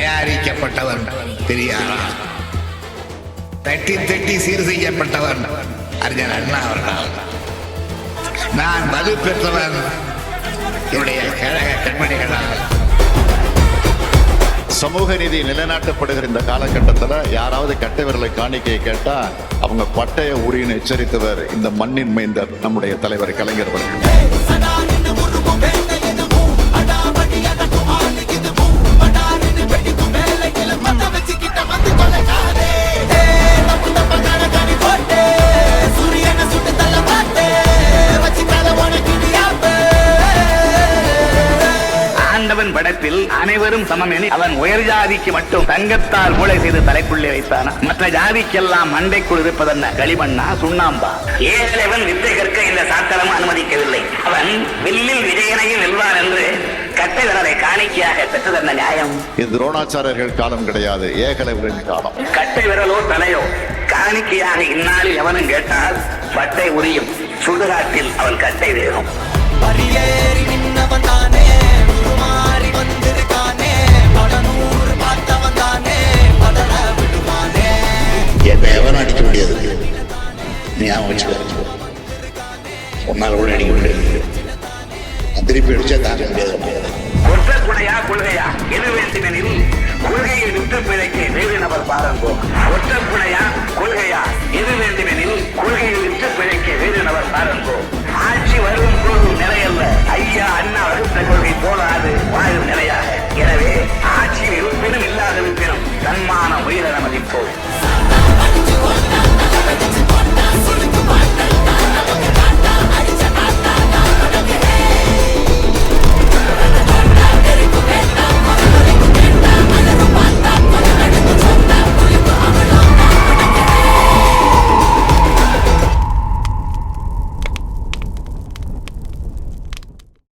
தயாரிக்கப்பட்டவன் பெரியாரா, தட்டி தட்டி சீர் செய்யப்பட்டவன் அறிஞர் அண்ணா அவர்கள். நான் மது பெற்றவன் என்னுடைய கழக கண்மணிகளால். சமூக நீதி நிலைநாட்டப்படுகிற இந்த காலகட்டத்தில் யாராவது கட்டை விரலை காணிக்கையை கேட்டா அவங்க பட்டைய உரின்னு எச்சரித்தவர் இந்த மண்ணின் மைந்தர் நம்முடைய தலைவர் கலைஞர் அவர்கள். ஆண்டவன் படத்தில் அனைவரும் சமம் என அவன் உயர் ஜாதிக்கு மட்டும் தங்கத்தால் மூளை செய்து தலைக்குள்ளே வைத்தானா? மற்ற ஜாதிக்கெல்லாம் மண்டைக்குள் இருப்பதென்ன? களிமண்ணா, சுண்ணாம்பா? ஏழைவன் வித்தை கற்க இந்த சாத்திரம் அனுமதிக்கவில்லை. அவன் வில்லில் விஜயனையும் வெல்வான் என்று கட்டை விரலை காணிக்கையாக பெற்றதென்ன நியாயம்? இது துரோணாச்சாரியர்கள் காலம் கிடையாது, ஏகலைவரின் காலம். கட்டை விரலோ தலையோ காணிக்கையாக இந்நாளில் எவனும் கேட்டால் பட்டை உரியும், சுடுகாட்டில் அவன் கட்டை வேறும்.